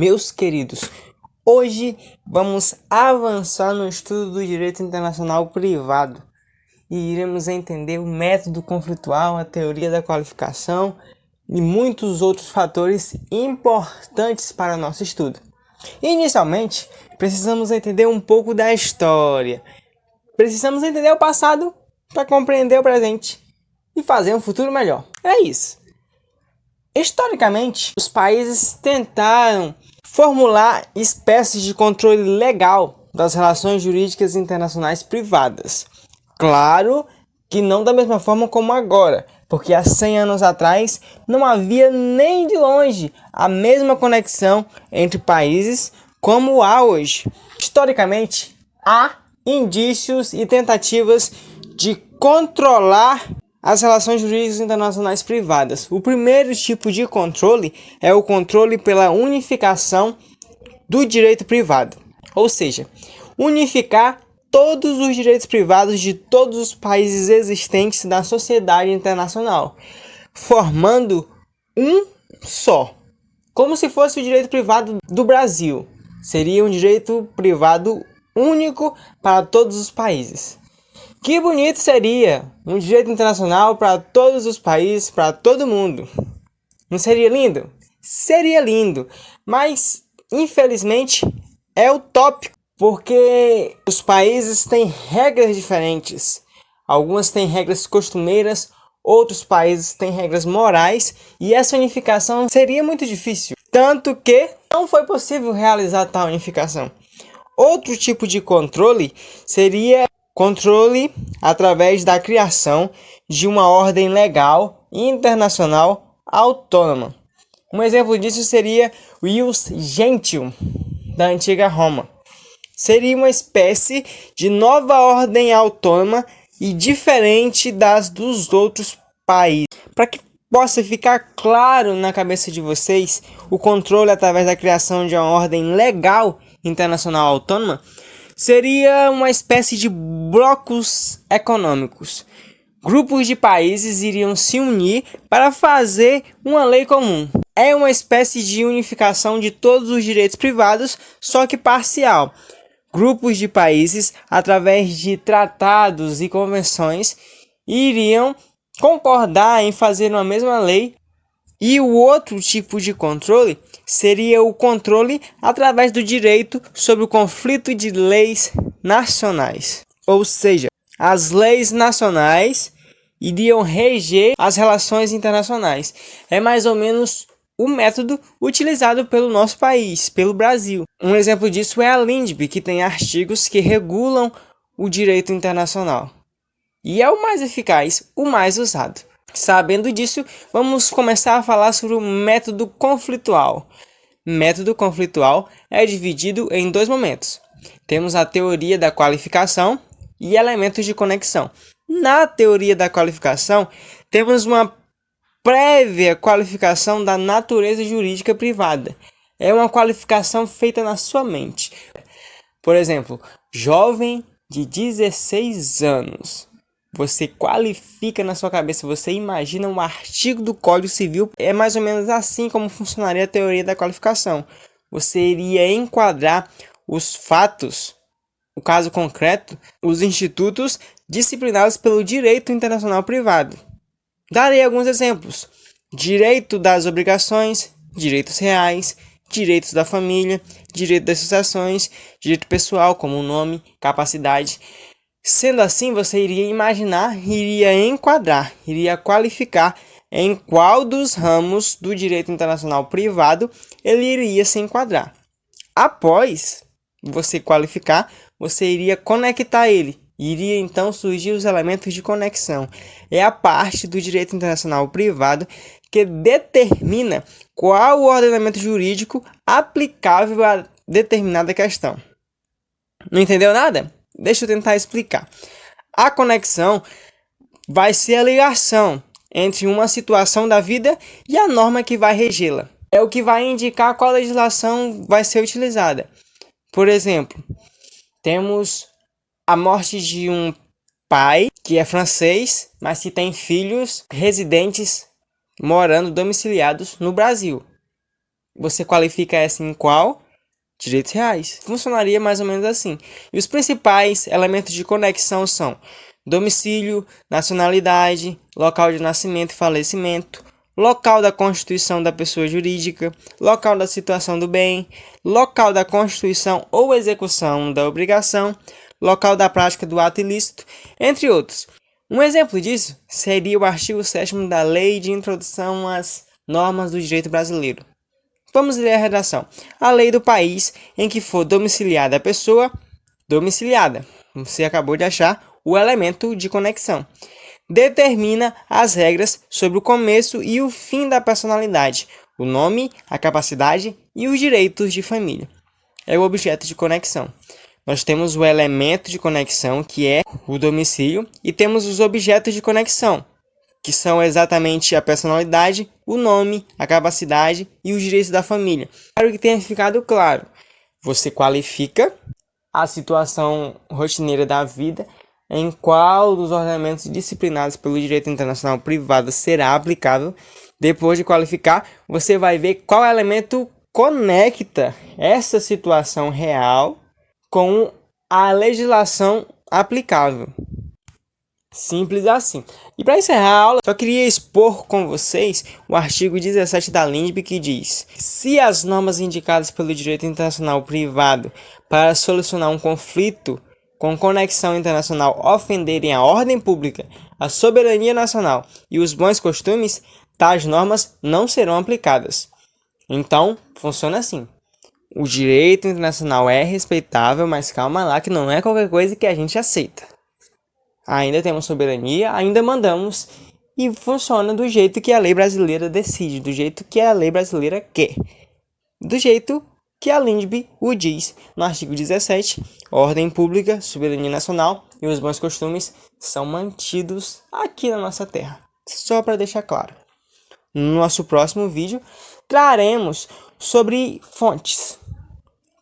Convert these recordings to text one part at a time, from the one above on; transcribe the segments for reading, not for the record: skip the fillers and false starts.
Meus queridos, hoje vamos avançar no estudo do direito internacional privado e iremos entender o método conflitual, a teoria da qualificação e muitos outros fatores importantes para nosso estudo. Inicialmente, precisamos entender um pouco da história. Precisamos entender o passado para compreender o presente e fazer um futuro melhor. É isso. Historicamente, os países tentaram formular espécies de controle legal das relações jurídicas internacionais privadas. Claro que não da mesma forma como agora, porque há 100 anos atrás não havia nem de longe a mesma conexão entre países como há hoje. Historicamente, há indícios e tentativas de controlar as relações jurídicas internacionais privadas. O primeiro tipo de controle é o controle pela unificação do direito privado, ou seja, unificar todos os direitos privados de todos os países existentes da sociedade internacional, formando um só, como se fosse o direito privado do Brasil. Seria um direito privado único para todos os países. Que bonito seria um direito internacional para todos os países, para todo mundo. Não seria lindo? Seria lindo, mas infelizmente é utópico, porque os países têm regras diferentes. Algumas têm regras costumeiras, outros países têm regras morais, e essa unificação seria muito difícil, tanto que não foi possível realizar tal unificação. Outro tipo de controle seria controle através da criação de uma ordem legal internacional autônoma. Um exemplo disso seria o ius gentium da antiga Roma. Seria uma espécie de nova ordem autônoma e diferente das dos outros países. Para que possa ficar claro na cabeça de vocês, o controle através da criação de uma ordem legal internacional autônoma seria uma espécie de blocos econômicos. Grupos de países iriam se unir para fazer uma lei comum. É uma espécie de unificação de todos os direitos privados, só que parcial. Grupos de países, através de tratados e convenções, iriam concordar em fazer uma mesma lei. E o outro tipo de controle seria o controle através do direito sobre o conflito de leis nacionais. Ou seja, as leis nacionais iriam reger as relações internacionais. É mais ou menos o método utilizado pelo nosso país, pelo Brasil. Um exemplo disso é a LINDB, que tem artigos que regulam o direito internacional. E é o mais eficaz, o mais usado. Sabendo disso, vamos começar a falar sobre o método conflitual. Método conflitual é dividido em dois momentos. Temos a teoria da qualificação e elementos de conexão. Na teoria da qualificação, temos uma prévia qualificação da natureza jurídica privada. É uma qualificação feita na sua mente. Por exemplo, jovem de 16 anos. Você qualifica na sua cabeça, você imagina um artigo do Código Civil. É mais ou menos assim como funcionaria a teoria da qualificação. Você iria enquadrar os fatos, o caso concreto, os institutos disciplinados pelo direito internacional privado. Darei alguns exemplos: direito das obrigações, direitos reais, direitos da família, direito das associações, direito pessoal, como o nome, capacidade. Sendo assim, você iria imaginar, iria enquadrar, iria qualificar em qual dos ramos do direito internacional privado ele iria se enquadrar. Após você qualificar, você iria conectar ele. Iria então surgir os elementos de conexão. É a parte do direito internacional privado que determina qual o ordenamento jurídico aplicável a determinada questão. Não entendeu nada? Deixa eu tentar explicar. A conexão vai ser a ligação entre uma situação da vida e a norma que vai regê-la. É o que vai indicar qual legislação vai ser utilizada. Por exemplo, temos a morte de um pai que é francês, mas que tem filhos residentes morando domiciliados no Brasil. Você qualifica essa em qual? Direitos reais. Funcionaria mais ou menos assim. E os principais elementos de conexão são domicílio, nacionalidade, local de nascimento e falecimento, local da constituição da pessoa jurídica, local da situação do bem, local da constituição ou execução da obrigação, local da prática do ato ilícito, entre outros. Um exemplo disso seria o artigo 7º da Lei de Introdução às Normas do Direito Brasileiro. Vamos ler a redação. A lei do país em que for domiciliada a pessoa, domiciliada, você acabou de achar o elemento de conexão, determina as regras sobre o começo e o fim da personalidade, o nome, a capacidade e os direitos de família. É o objeto de conexão. Nós temos o elemento de conexão, que é o domicílio, e temos os objetos de conexão, que são exatamente a personalidade, o nome, a capacidade e os direitos da família. Espero que tenha ficado claro. Você qualifica a situação rotineira da vida, em qual dos ordenamentos disciplinados pelo direito internacional privado será aplicável. Depois de qualificar, você vai ver qual elemento conecta essa situação real com a legislação aplicável. Simples assim. E para encerrar a aula, só queria expor com vocês o artigo 17 da LINDB, que diz: se as normas indicadas pelo direito internacional privado para solucionar um conflito com conexão internacional ofenderem a ordem pública, a soberania nacional e os bons costumes, tais normas não serão aplicadas. Então, funciona assim. O direito internacional é respeitável, mas calma lá que não é qualquer coisa que a gente aceita. Ainda temos soberania, ainda mandamos e funciona do jeito que a lei brasileira decide, do jeito que a lei brasileira quer, do jeito que a LINDB o diz no artigo 17, ordem pública, soberania nacional e os bons costumes são mantidos aqui na nossa terra. Só para deixar claro. No nosso próximo vídeo traremos sobre fontes,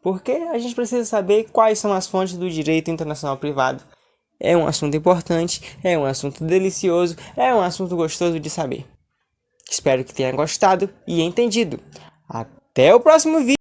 porque a gente precisa saber quais são as fontes do direito internacional privado. É um assunto importante, é um assunto delicioso, é um assunto gostoso de saber. Espero que tenha gostado e entendido. Até o próximo vídeo!